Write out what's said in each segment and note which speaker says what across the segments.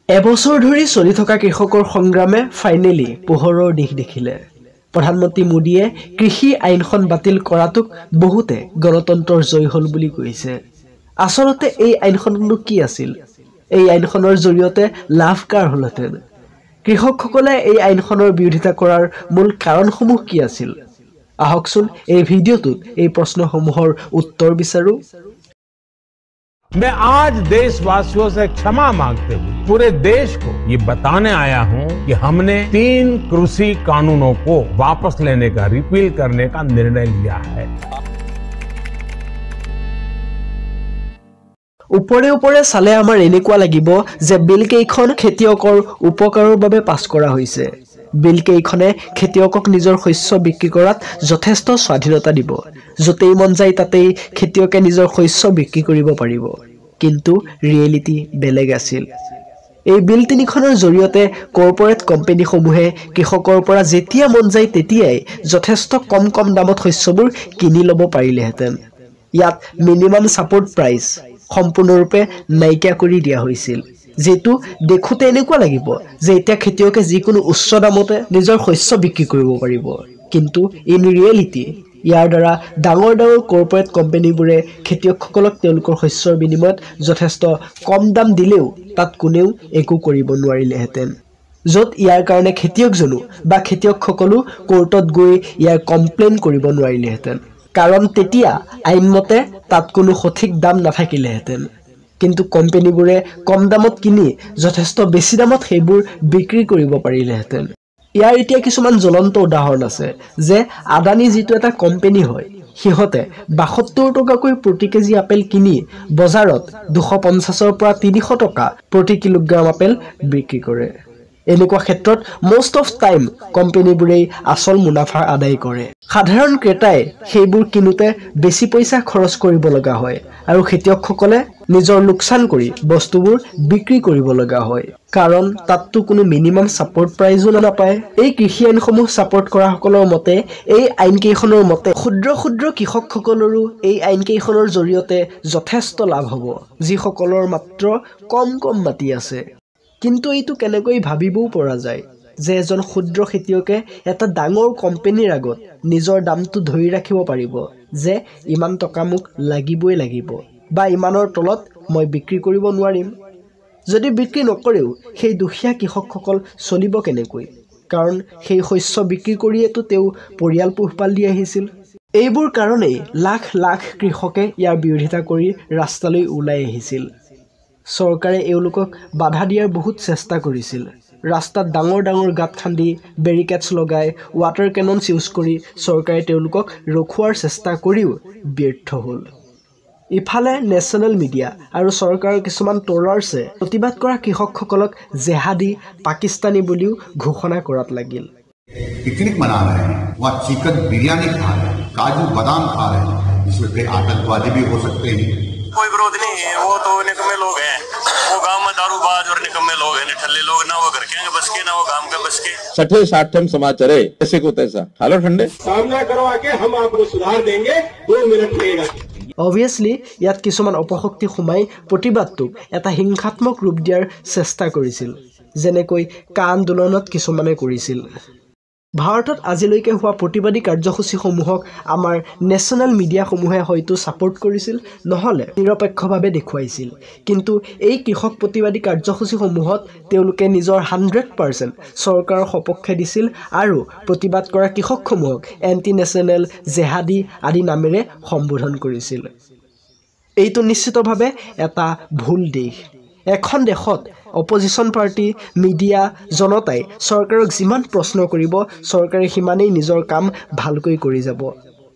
Speaker 1: এবছৰ ধৰি চলি থকা কৃষকৰ সংগ্ৰামে ফাইনেলি পোহৰৰ দিশ দেখিলে। প্ৰধানমন্ত্ৰী মোদীয়ে কৃষি আইনখন বাতিল কৰাটোক বহুতে গণতন্ত্ৰৰ জয় হল বুলি কৈছে। আচলতে এই আইনখননো কি আছিল? এই আইনখনৰ জৰিয়তে লাভ কাৰ হলহেঁতেন? কৃষকসকলে এই আইনখনৰ বিৰোধিতা কৰাৰ মূল কাৰণসমূহ কি আছিল? আহকচোন এই ভিডিঅ'টোত এই প্ৰশ্নসমূহৰ উত্তৰ বিচাৰো।
Speaker 2: मैं आज देशवासियों से क्षमा मांगते हुए पूरे देश को ये बताने आया हूं कि हमने 3 कृषि कानूनों को वापस लेने का, रिपील करने का निर्णय लिया है।
Speaker 1: উপৰে উপৰে চালে আমাৰ এনেকুৱা লাগিব যে বিল কেইখন খেতিয়কৰ উপকাৰৰ বাবে পাছ কৰা হৈছে। বিল কেইখনে খেতিয়কক নিজৰ শস্য বিক্ৰী কৰাত যথেষ্ট স্বাধীনতা দিব। যতেই মন যায় তাতেই খেতিয়কে নিজৰ শস্য বিক্ৰী কৰিব পাৰিব। কিন্তু ৰিয়েলিটি বেলেগ আছিল। এই বিল তিনিখনৰ জৰিয়তে কৰ্পোৰেট কোম্পানীসমূহে কৃষকৰ পৰা যেতিয়া মন যায় তেতিয়াই যথেষ্ট কম দামত শস্যবোৰ কিনি ল'ব পাৰিলেহেঁতেন। ইয়াত মিনিমাম ছাপোৰ্ট প্ৰাইচ সম্পূৰ্ণৰূপে নাইকিয়া কৰি দিয়া হৈছিল, যেটো দেখোতে এনেকুৱা লাগিব যে এতিয়া খেতিয়কে যিকোনো উচ্চ দামতে নিজৰ শস্য বিক্ৰী কৰিব পাৰিব। কিন্তু ইন ৰিয়েলিটি ইয়াৰ দ্বাৰা ডাঙৰ কৰ্পোৰেট কোম্পানীবোৰে খেতিয়কসকলক তেওঁলোকৰ শস্যৰ বিনিময়ত যথেষ্ট কম দাম দিলেও তাত কোনেও একো কৰিব নোৱাৰিলেহেঁতেন। য'ত ইয়াৰ কাৰণে খেতিয়কজনো বা খেতিয়কসকলো কোৰ্টত গৈ ইয়াৰ কমপ্লেইন কৰিব নোৱাৰিলেহেঁতেন, কাৰণ তেতিয়া আইনমতে তাত কোনো সঠিক দাম নাথাকিলেহেঁতেন। কিন্তু কোম্পানীবোৰে কম দামত কিনি যথেষ্ট বেছি দামত সেইবোৰ বিক্ৰী কৰিব পাৰিলেহেঁতেন। ইয়াৰ এতিয়া কিছুমান জ্বলন্ত উদাহৰণ আছে যে আদানী যিটো এটা কোম্পানী হয়, সিহঁতে 72 টকাকৈ প্ৰতি কেজি আপেল কিনি বজাৰত 250ৰ পৰা 300 টকা প্ৰতি কিলোগ্ৰাম আপেল বিক্ৰী কৰে। এনেকুৱা ক্ষেত্ৰত most of time কোম্পানীবোৰে আসল মুনাফা আদায় কৰে। সাধাৰণ ক্ৰেতাই সেইবোৰ কিনোতে বেছি পইচা খৰচ কৰিব লগা হয় আৰু খেতিয়কসকলে নিজৰ লোকচান কৰি বস্তুবোৰ বিক্ৰী কৰিব লগা হয়, কাৰণ তাততো কোনো মিনিমাম ছাপোৰ্ট প্ৰাইজো নাপায়। এই কৃষি আইনসমূহ ছাপোৰ্ট কৰা সকলৰ মতে এই আইন কেইখনৰ মতে ক্ষুদ্ৰ কৃষকসকলৰো এই আইন কেইখনৰ জৰিয়তে যথেষ্ট লাভ হ'ব, যিসকলৰ মাত্ৰ কম মাটি আছে। কিন্তু এইটো কেনেকৈ ভাবিবও পৰা যায় যে এজন ক্ষুদ্ৰ খেতিয়কে এটা ডাঙৰ কোম্পানীৰ আগত নিজৰ দামটো ধৰি ৰাখিব পাৰিব যে ইমান টকা মোক লাগিবই লাগিব বা ইমানৰ তলত মই বিক্ৰী কৰিব নোৱাৰিম। যদি বিক্ৰী নকৰেও সেই দুখীয়া কৃষকসকল চলিব কেনেকৈ? কাৰণ সেই শস্য বিক্ৰী কৰিয়েতো তেওঁ পৰিয়াল পোহপাল দি আহিছিল। এইবোৰ কাৰণেই লাখ কৃষকে ইয়াৰ বিৰোধিতা কৰি ৰাস্তালৈ ওলাই আহিছিল। চৰকাৰে এওঁলোকক বাধা দিয়াৰ বহুত চেষ্টা কৰিছিল। ৰাস্তাত ডাঙৰ গাঁত খান্দি বেৰিকেডছ লগাই ৱাটাৰ কেননছ ইউজ কৰি চৰকাৰে তেওঁলোকক ৰখোৱাৰ চেষ্টা কৰিও ব্যৰ্থ হ'ল। ইফালে নেশ্যনেল মিডিয়া আৰু চৰকাৰৰ কিছুমান ট্ৰলাৰ্ছে প্ৰতিবাদ কৰা কৃষকসকলক জেহাদী পাকিস্তানী বুলিও ঘোষণা কৰাত লাগিল।
Speaker 3: पिकनिक मना रहे हैं, वहाँ चिकन बिरयानी खा रहे हैं, काजू बादाम खा रहे हैं, इसमें कई आतंकवादी भी हो सकते हैं।
Speaker 4: कोई विरोध नहीं है, वो तो निकम्मे लोग हैं। वो गांव में दारूबाज और निकम्मे लोग हैं, निठल्ले लोग, ना वो घर के बस के ना वो गांव के बस के। 60-60
Speaker 5: समाचार है, ऐसे को तैसा हालो ठंडे
Speaker 6: सामना करवा के हम आपको सुधार देंगे, 2 मिनट लगेगा।
Speaker 1: অবভিয়াছলি ইয়াত কিছুমান অপশক্তি সোমাই প্ৰতিবাদটোক এটা হিংসাত্মক ৰূপ দিয়াৰ চেষ্টা কৰিছিল, যেনেকৈ কা আন্দোলনত কিছুমানে কৰিছিল। ভাৰতত আজিলৈকে হোৱা প্ৰতিবাদী কাৰ্যসূচীসমূহক আমাৰ নেশ্যনেল মিডিয়াসমূহে হয়তো ছাপোৰ্ট কৰিছিল, নহ'লে নিৰপেক্ষভাৱে দেখুৱাইছিল। কিন্তু এই কৃষক প্ৰতিবাদী কাৰ্যসূচীসমূহত তেওঁলোকে নিজৰ 100% চৰকাৰৰ সপক্ষে দিছিল আৰু প্ৰতিবাদ কৰা কৃষকসমূহক এণ্টি নেশ্যনেল, জেহাদী আদি নামেৰে সম্বোধন কৰিছিল। এইটো নিশ্চিতভাৱে এটা ভুল দিশ। এখন দেশত অপজিশ্যন পাৰ্টি, মিডিয়া, জনতাই চৰকাৰক যিমান প্ৰশ্ন কৰিব চৰকাৰে সিমানেই নিজৰ কাম ভালকৈ কৰি যাব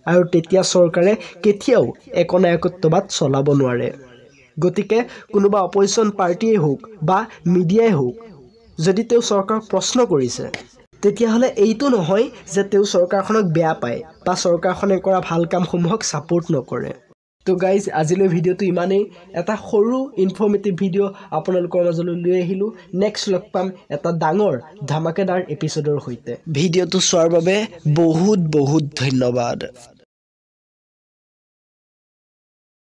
Speaker 1: আৰু তেতিয়া চৰকাৰে কেতিয়াও একনায়কত্ববাদ চলাব নোৱাৰে। গতিকে কোনোবা অপজিশ্যন পাৰ্টিয়েই হওক বা মিডিয়াই হওক, যদি তেওঁ চৰকাৰক প্ৰশ্ন কৰিছে তেতিয়াহ'লে এইটো নহয় যে তেওঁ চৰকাৰখনক বেয়া পায় বা চৰকাৰখনে কৰা ভাল কামসমূহক ছাপোৰ্ট নকৰে। তো গাইজ আজিলৈ ভিডিঅ'টো ইমানেই। এটা সৰু ইনফৰ্মেটিভ ভিডিঅ' আপোনালোকৰ মাজলৈ লৈ আহিলোঁ। নেক্সট লগ পাম এটা ডাঙৰ ধামাকেদাৰ এপিছ'ডৰ সৈতে। ভিডিঅ'টো চোৱাৰ বাবে বহুত ধন্যবাদ।